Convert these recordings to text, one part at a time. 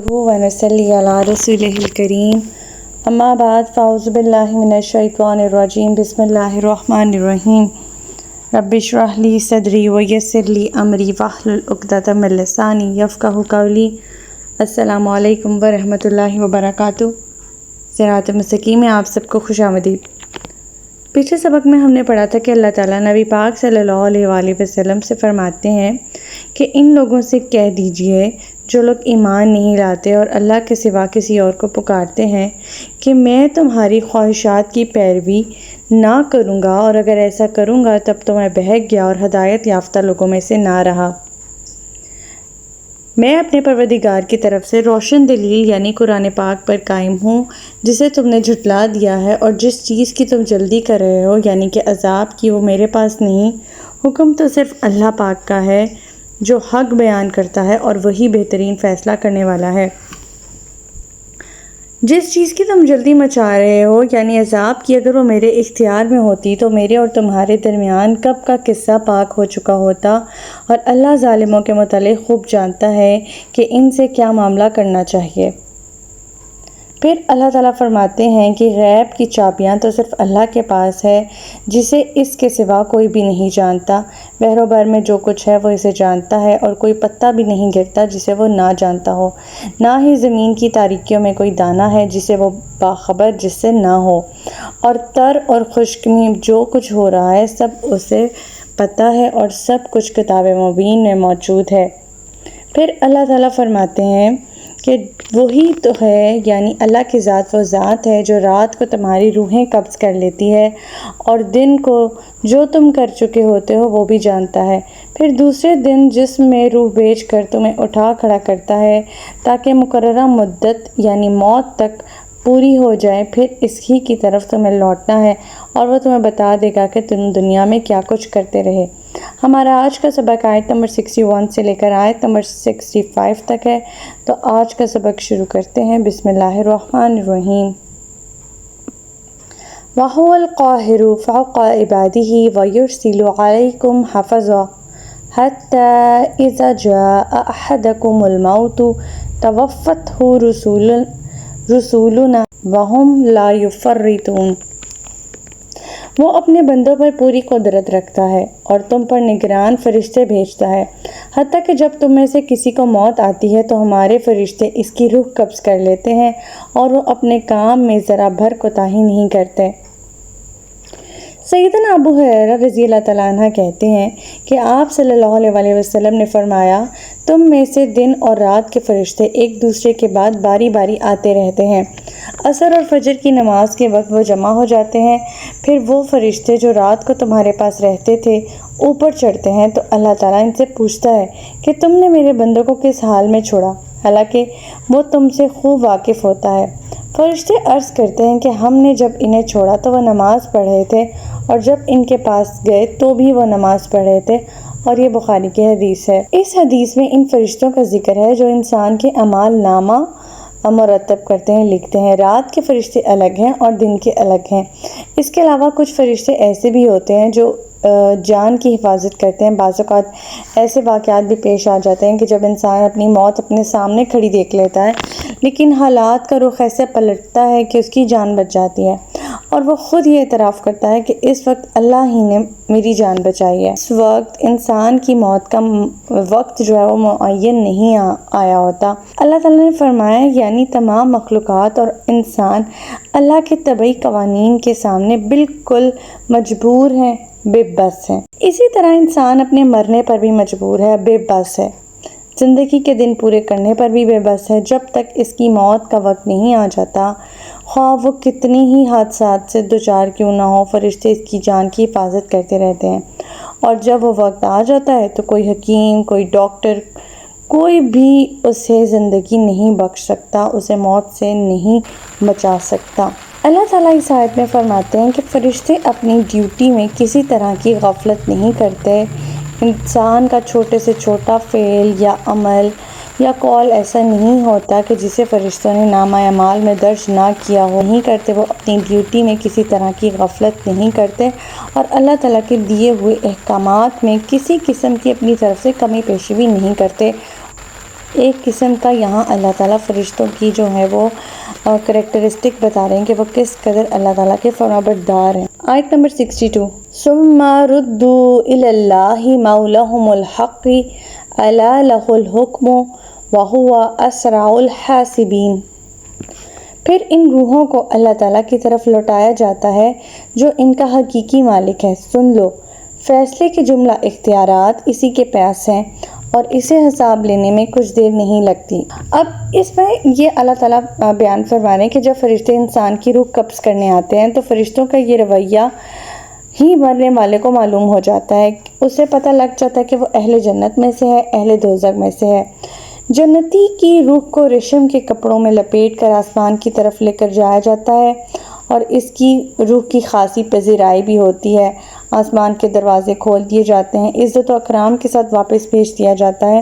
ونصلی علی رسولہ الکریم اما بعد فاعوذ باللہ من الشیطان الرجیم بسم اللہ الرحمن الرحیم رب اشرح لی صدری ویسر لی امری واحلل عقدۃ من لسانی یفقہوا قولی۔ السلام علیکم ورحمۃ اللہ وبرکاتہ۔ صراط مستقیم میں آپ سب کو خوش آمدید۔ پچھلے سبق میں ہم نے پڑھا تھا کہ اللہ تعالیٰ نبی پاک صلی اللہ علیہ وآلہ وسلم سے فرماتے ہیں کہ ان لوگوں سے کہہ دیجئے جو لوگ ایمان نہیں لاتے اور اللہ کے سوا کسی اور کو پکارتے ہیں کہ میں تمہاری خواہشات کی پیروی نہ کروں گا، اور اگر ایسا کروں گا تب تو میں بہک گیا اور ہدایت یافتہ لوگوں میں سے نہ رہا۔ میں اپنے پروردگار کی طرف سے روشن دلیل یعنی قرآن پاک پر قائم ہوں، جسے تم نے جھٹلا دیا ہے، اور جس چیز کی تم جلدی کر رہے ہو یعنی کہ عذاب کی، وہ میرے پاس نہیں۔ حکم تو صرف اللہ پاک کا ہے جو حق بیان کرتا ہے اور وہی بہترین فیصلہ کرنے والا ہے۔ جس چیز کی تم جلدی مچا رہے ہو یعنی عذاب کی، اگر وہ میرے اختیار میں ہوتی تو میرے اور تمہارے درمیان کب کا قصہ پاک ہو چکا ہوتا، اور اللہ ظالموں کے متعلق خوب جانتا ہے کہ ان سے کیا معاملہ کرنا چاہیے۔ پھر اللہ تعالیٰ فرماتے ہیں کہ غیب کی چابیاں تو صرف اللہ کے پاس ہے، جسے اس کے سوا کوئی بھی نہیں جانتا۔ بحر و بر میں جو کچھ ہے وہ اسے جانتا ہے، اور کوئی پتا بھی نہیں گرتا جسے وہ نہ جانتا ہو، نہ ہی زمین کی تاریکیوں میں کوئی دانہ ہے جسے وہ باخبر جس سے نہ ہو، اور تر اور خشک میں جو کچھ ہو رہا ہے سب اسے پتہ ہے، اور سب کچھ کتاب مبین میں موجود ہے۔ پھر اللہ تعالیٰ فرماتے ہیں کہ وہی تو ہے یعنی اللہ کی ذات وہ ذات ہے جو رات کو تمہاری روحیں قبض کر لیتی ہے، اور دن کو جو تم کر چکے ہوتے ہو وہ بھی جانتا ہے۔ پھر دوسرے دن جسم میں روح بھیج کر تمہیں اٹھا کھڑا کرتا ہے تاکہ مقررہ مدت یعنی موت تک پوری ہو جائے، پھر اس ہی کی طرف تمہیں لوٹنا ہے، اور وہ تمہیں بتا دے گا کہ تم دنیا میں کیا کچھ کرتے رہے۔ ہمارا آج کا سبق آیت نمبر 61 سے لے کر آیت نمبر 65 تک ہے، تو آج کا سبق شروع کرتے ہیں۔ بسم اللہ الرحمن الرحیم۔ وَهُوَ الْقَاهِرُ فَوْقَ عِبَادِهِ وَيُرْسِلُ عَلَيْكُمْ حَفَظًا حَتَّى إِذَا جَاءَ أَحَدَكُمُ الْمَوْتُ تَوَفَّتْهُ رُسُلُنَا وَهُمْ لَا يُفَرِّطُونَ۔ وہ اپنے بندوں پر پوری قدرت رکھتا ہے اور تم پر نگران فرشتے بھیجتا ہے، حتیٰ کہ جب تم میں سے کسی کو موت آتی ہے تو ہمارے فرشتے اس کی روح قبض کر لیتے ہیں، اور وہ اپنے کام میں ذرا بھر کوتاہی نہیں کرتے۔ سیدنا ابو ہریرہ رضی اللہ تعالیٰ عنہ کہتے ہیں کہ آپ صلی اللہ علیہ وآلہ وسلم نے فرمایا، تم میں سے دن اور رات کے فرشتے ایک دوسرے کے بعد باری باری آتے رہتے ہیں۔ عصر اور فجر کی نماز کے وقت وہ جمع ہو جاتے ہیں، پھر وہ فرشتے جو رات کو تمہارے پاس رہتے تھے اوپر چڑھتے ہیں، تو اللہ تعالیٰ ان سے پوچھتا ہے کہ تم نے میرے بندوں کو کس حال میں چھوڑا، حالانکہ وہ تم سے خوب واقف ہوتا ہے۔ فرشتے عرض کرتے ہیں کہ ہم نے جب انہیں چھوڑا تو وہ نماز پڑھ رہے تھے، اور جب ان کے پاس گئے تو بھی وہ نماز پڑھ رہے تھے، اور یہ بخاری کی حدیث ہے۔ اس حدیث میں ان فرشتوں کا ذکر ہے جو انسان کے اعمال نامہ مرتب کرتے ہیں، لکھتے ہیں۔ رات کے فرشتے الگ ہیں اور دن کے الگ ہیں۔ اس کے علاوہ کچھ فرشتے ایسے بھی ہوتے ہیں جو جان کی حفاظت کرتے ہیں۔ بعض اوقات ایسے واقعات بھی پیش آ جاتے ہیں کہ جب انسان اپنی موت اپنے سامنے کھڑی دیکھ لیتا ہے، لیکن حالات کا رخ ایسے پلٹتا ہے کہ اس کی جان بچ جاتی ہے، اور وہ خود ہی اعتراف کرتا ہے کہ اس وقت اللہ ہی نے میری جان بچائی ہے۔ اس وقت انسان کی موت کا وقت جو ہے وہ معین نہیں آیا ہوتا۔ اللہ تعالیٰ نے فرمایا یعنی تمام مخلوقات اور انسان اللہ کے طبعی قوانین کے سامنے بالکل مجبور ہیں، بے بس ہیں۔ اسی طرح انسان اپنے مرنے پر بھی مجبور ہے، بے بس ہے، زندگی کے دن پورے کرنے پر بھی بے بس ہے۔ جب تک اس کی موت کا وقت نہیں آ جاتا، خواہ وہ کتنی ہی حادثات سے دوچار کیوں نہ ہو، فرشتے اس کی جان کی حفاظت کرتے رہتے ہیں، اور جب وہ وقت آ جاتا ہے تو کوئی حکیم، کوئی ڈاکٹر، کوئی بھی اسے زندگی نہیں بخش سکتا، اسے موت سے نہیں بچا سکتا۔ اللہ تعالیٰ اس آیت میں فرماتے ہیں کہ فرشتے اپنی ڈیوٹی میں کسی طرح کی غفلت نہیں کرتے۔ انسان کا چھوٹے سے چھوٹا فعل یا عمل یا قول ایسا نہیں ہوتا کہ جسے فرشتوں نے نامہ اعمال میں درج نہ کیا ہو، نہیں کرتے۔ وہ اپنی ڈیوٹی میں کسی طرح کی غفلت نہیں کرتے، اور اللہ تعالیٰ کے دیے ہوئے احکامات میں کسی قسم کی اپنی طرف سے کمی پیشی بھی نہیں کرتے، ایک قسم کا یہاں اللہ تعالیٰ فرشتوں کی جو ہے وہ کریکٹرسٹک بتا رہے ہیں کہ وہ کس قدر اللہ تعالیٰ کے فرمانبردار ہیں۔ آیت نمبر 62 ثم ردوا الی اللہ مولاہم الحق الا لہ الحکم وہو اسرع الحاسبین۔ پھر ان روحوں کو اللہ تعالیٰ کی طرف لوٹایا جاتا ہے جو ان کا حقیقی مالک ہے۔ سن لو، فیصلے کے جملہ اختیارات اسی کے پاس ہیں اور اسے حساب لینے میں کچھ دیر نہیں لگتی۔ اب اس میں یہ اللہ تعالیٰ بیان فرما رہے ہیں کہ جب فرشتے انسان کی روح قبض کرنے آتے ہیں تو فرشتوں کا یہ رویہ ہی مرنے والے کو معلوم ہو جاتا ہے، اسے پتہ لگ جاتا ہے کہ وہ اہل جنت میں سے ہے، اہل دوزخ میں سے ہے۔ جنتی کی روح کو ریشم کے کپڑوں میں لپیٹ کر آسمان کی طرف لے کر جایا جاتا ہے اور اس کی روح کی خاصی پذیرائی بھی ہوتی ہے۔ آسمان کے دروازے کھول دیے جاتے ہیں، عزت و اکرام کے ساتھ واپس بھیج دیا جاتا ہے۔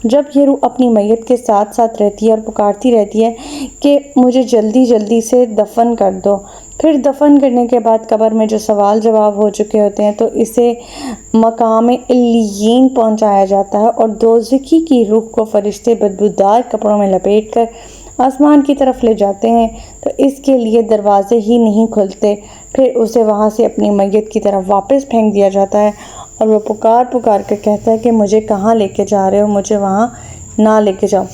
جب یہ روح اپنی میت کے ساتھ ساتھ رہتی ہے اور پکارتی رہتی ہے کہ مجھے جلدی جلدی سے دفن کر دو، پھر دفن کرنے کے بعد قبر میں جو سوال جواب ہو چکے ہوتے ہیں تو اسے مقام علیین پہنچایا جاتا ہے اور دوزخی کی روح کو فرشتے بدبودار کپڑوں میں لپیٹ کر آسمان کی طرف لے جاتے ہیں تو اس کے لیے دروازے ہی نہیں کھلتے، پھر اسے وہاں سے اپنی میت کی طرف واپس پھینک دیا جاتا ہے اور وہ پکار پکار کر کہتا ہے کہ مجھے کہاں لے کے جا رہے ہو، مجھے وہاں نہ لے کے جاؤ۔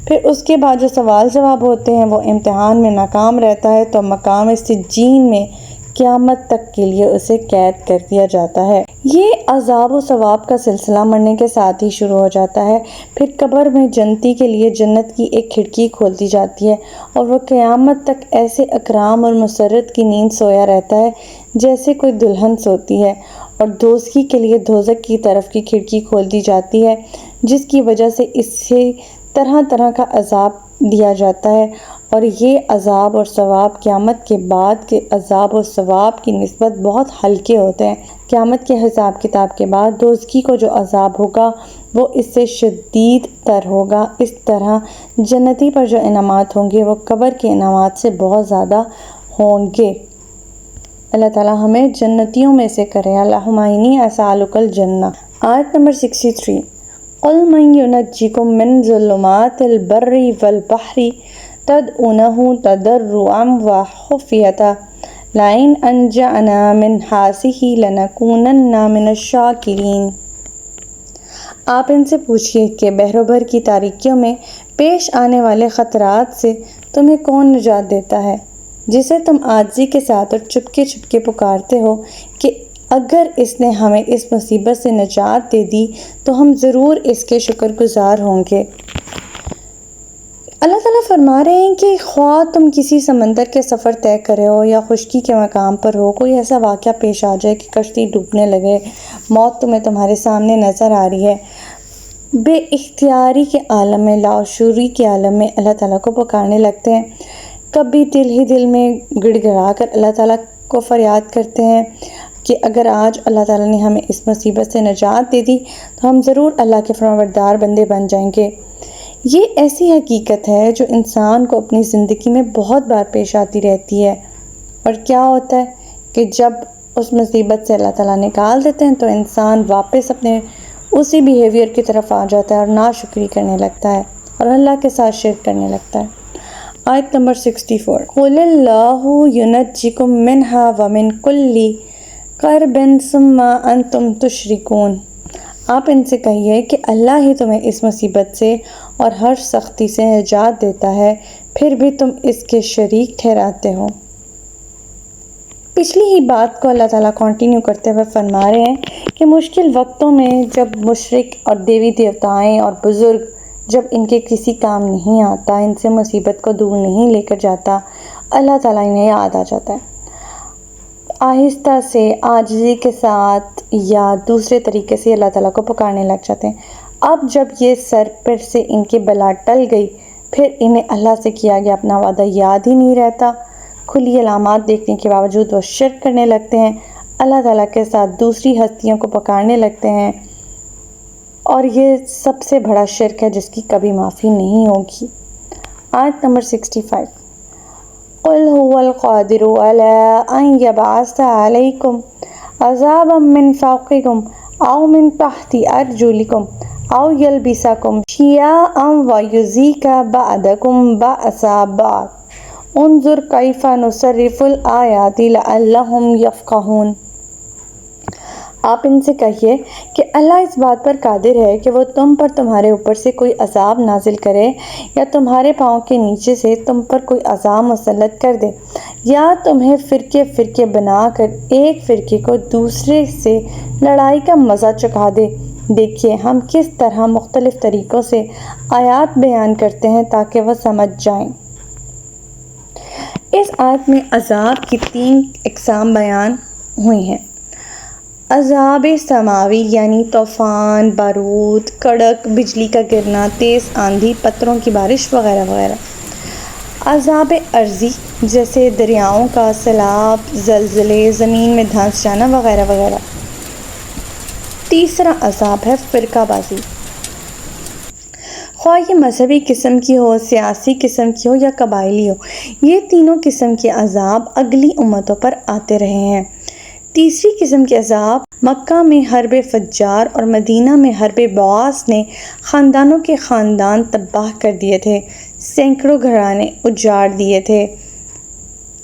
پھر اس کے بعد جو سوال جواب ہوتے ہیں وہ امتحان میں ناکام رہتا ہے تو مقام سجین میں قیامت تک کے لیے اسے قید کر دیا جاتا ہے۔ یہ عذاب و ثواب کا سلسلہ مرنے کے ساتھ ہی شروع ہو جاتا ہے۔ پھر قبر میں جنتی کے لیے جنت کی ایک کھڑکی کھول دی جاتی ہے اور وہ قیامت تک ایسے اکرام اور مسرت کی نیند سویا رہتا ہے جیسے کوئی دلہن سوتی ہے، اور دوزخی کے لیے دوزخ کی طرف کی کھڑکی کھول دی جاتی ہے جس کی وجہ سے اسے طرح طرح کا عذاب دیا جاتا ہے، اور یہ عذاب اور ثواب قیامت کے بعد کے عذاب اور ثواب کی نسبت بہت ہلکے ہوتے ہیں۔ قیامت کے حساب کتاب کے بعد دوزخی کو جو عذاب ہوگا وہ اس سے شدید تر ہوگا۔ اس طرح جنتی پر جو انعامات ہوں گے وہ قبر کے انعامات سے بہت زیادہ ہوں گے۔ اللہ تعالیٰ ہمیں جنتیوں میں سے کرے۔ اللہم انی اسألک الجنہ۔ آیت نمبر 63 قل من ينجيكم من ظلمات البر والبحر تدعونه تضرعا وخفية لئن أنجانا من هذه لنكونن من الشاکرین۔ آپ ان سے پوچھئے کہ بحر و بر کی تاریکیوں میں پیش آنے والے خطرات سے تمہیں کون نجات دیتا ہے، جسے تم عاجزی کے ساتھ اور چپکے چپکے پکارتے ہو کہ اگر اس نے ہمیں اس مصیبت سے نجات دے دی تو ہم ضرور اس کے شکر گزار ہوں گے۔ اللہ تعالیٰ فرما رہے ہیں کہ خواہ تم کسی سمندر کے سفر طے کرے ہو یا خشکی کے مقام پر ہو، کوئی ایسا واقعہ پیش آ جائے کہ کشتی ڈوبنے لگے، موت تمہیں تمہارے سامنے نظر آ رہی ہے، بے اختیاری کے عالم میں، لاشعوری کے عالم میں اللہ تعالیٰ کو پکارنے لگتے ہیں، کبھی دل ہی دل میں گڑ گڑا کر اللہ تعالیٰ کو فریاد کرتے ہیں کہ اگر آج اللہ تعالیٰ نے ہمیں اس مصیبت سے نجات دے دی تو ہم ضرور اللہ کے فرمانبردار بندے بن جائیں گے۔ یہ ایسی حقیقت ہے جو انسان کو اپنی زندگی میں بہت بار پیش آتی رہتی ہے، اور کیا ہوتا ہے کہ جب اس مصیبت سے اللہ تعالیٰ نکال دیتے ہیں تو انسان واپس اپنے اسی بیہیویئر کی طرف آ جاتا ہے اور ناشکری کرنے لگتا ہے اور اللہ کے ساتھ شرک کرنے لگتا ہے۔ آیت نمبر 64 قُلِ اللَّهُ يُنَجِّكُم مِّنْهَا وَمِن كُلِّ كَرْبٍ ثُمَّ أَنتُمْ تُشْرِكُونَ۔ آپ ان سے کہیے کہ اللہ ہی تمہیں اس مصیبت سے اور ہر سختی سے نجات دیتا ہے، پھر بھی تم اس کے شریک ٹھہراتے ہو۔ پچھلی ہی بات کو اللہ تعالیٰ کنٹینیو کرتے ہوئے فرما رہے ہیں کہ مشکل وقتوں میں جب مشرک اور دیوی دیوتائیں اور بزرگ جب ان کے کسی کام نہیں آتا، ان سے مصیبت کو دور نہیں لے کر جاتا، اللہ تعالیٰ انہیں یاد آ جاتا ہے، آہستہ سے عاجزی کے ساتھ یا دوسرے طریقے سے اللہ تعالیٰ کو پکارنے لگ جاتے ہیں۔ اب جب یہ سر پر سے ان کی بلا ٹل گئی، پھر انہیں اللہ سے کیا گیا اپنا وعدہ یاد ہی نہیں رہتا، کھلی علامات دیکھنے کے باوجود وہ شرک کرنے لگتے ہیں، اللہ تعالیٰ کے ساتھ دوسری ہستیوں کو پکارنے لگتے ہیں، اور یہ سب سے بڑا شرک ہے جس کی کبھی معافی نہیں ہوگی۔ آیت نمبر 65 قُلْ هُوَ الْقَادِرُ عَلَىٰ أَن يَبْعَثَ عَلَيْكُمْ عَذَابًا مِّن فَوْقِكُمْ أَوْ مِن تَحْتِ أَرْجُلِكُمْ او یلبسکم شیعا ویذیق بعضکم بعض بعض انظر کیف نصرف الآیات لعلہم یفقہون۔ آپ ان سے کہیے کہ اللہ اس بات پر قادر ہے کہ وہ تم پر تمہارے اوپر سے کوئی عذاب نازل کرے، یا تمہارے پاؤں کے نیچے سے تم پر کوئی عذاب مسلط کر دے، یا تمہیں فرقے فرقے بنا کر ایک فرقے کو دوسرے سے لڑائی کا مزہ چکھا دے۔ دیکھیے ہم کس طرح مختلف طریقوں سے آیات بیان کرتے ہیں تاکہ وہ سمجھ جائیں۔ اس آیت میں عذاب کی 3 اقسام بیان ہوئی ہیں۔ عذاب سماوی یعنی طوفان، بارود، کڑک، بجلی کا گرنا، تیز آندھی، پتھروں کی بارش وغیرہ وغیرہ۔ عذاب ارضی جیسے دریاؤں کا سیلاب، زلزلے، زمین میں دھنس جانا وغیرہ وغیرہ۔ تیسرا عذاب ہے فرقہ بازی، خواہ یہ مذہبی قسم کی ہو، سیاسی قسم کی ہو یا قبائلی ہو۔ یہ تینوں قسم کے عذاب اگلی امتوں پر آتے رہے ہیں۔ تیسری قسم کے عذاب مکہ میں حرب فجار اور مدینہ میں حرب بعاث نے خاندانوں کے خاندان تباہ کر دیے تھے، سینکڑوں گھرانے اجاڑ دیے تھے۔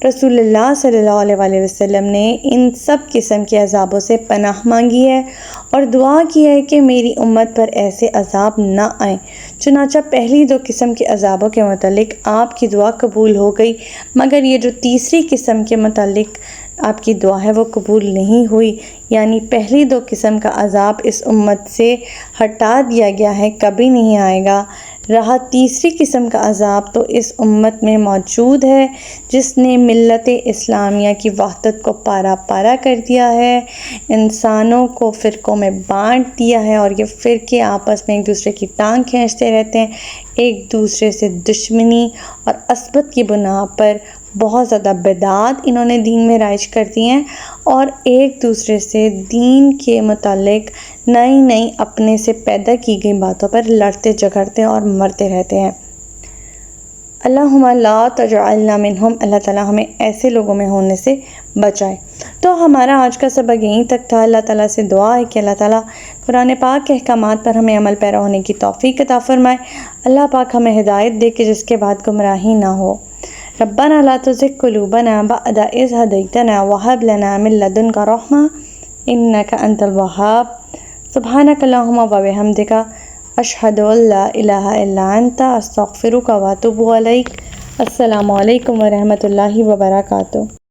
رسول اللہ صلی اللہ علیہ وسلم نے ان سب قسم کے عذابوں سے پناہ مانگی ہے اور دعا کی ہے کہ میری امت پر ایسے عذاب نہ آئیں۔ چنانچہ پہلی 2 قسم کے عذابوں کے متعلق آپ کی دعا قبول ہو گئی، مگر یہ جو تیسری قسم کے متعلق آپ کی دعا ہے وہ قبول نہیں ہوئی، یعنی پہلی 2 قسم کا عذاب اس امت سے ہٹا دیا گیا ہے، کبھی نہیں آئے گا۔ رہا تیسری قسم کا عذاب تو اس امت میں موجود ہے، جس نے ملت اسلامیہ کی وحدت کو پارا پارا کر دیا ہے، انسانوں کو فرقوں میں بانٹ دیا ہے، اور یہ فرقے آپس میں ایک دوسرے کی ٹانگ کھینچتے رہتے ہیں، ایک دوسرے سے دشمنی اور عصبت کی بنا پر بہت زیادہ بدعات انہوں نے دین میں رائج کر دی ہیں، اور ایک دوسرے سے دین کے متعلق نئی اپنے سے پیدا کی گئی باتوں پر لڑتے جھگڑتے اور مرتے رہتے ہیں۔ اللہم لا تجعلنا منہم، اللہ تعالیٰ ہمیں ایسے لوگوں میں ہونے سے بچائے۔ تو ہمارا آج کا سبق یہیں تک تھا۔ اللہ تعالیٰ سے دعا ہے کہ اللہ تعالیٰ قرآن پاک کے احکامات پر ہمیں عمل پیرا ہونے کی توفیق عطا فرمائے۔ اللہ پاک ہمیں ہدایت دے کہ جس کے بعد گمراہی نہ ہو۔ ربنا لا تزغ قلوبنا بعد إذ هديتنا وهب لنا من لدنك رحمة إنك أنت الوهاب۔ سبحانك اللهم وبحمدك أشهد أن لا إله إلا أنت أستغفرك وأتوب إليك۔ السلام علیکم ورحمۃ اللہ وبرکاتہ۔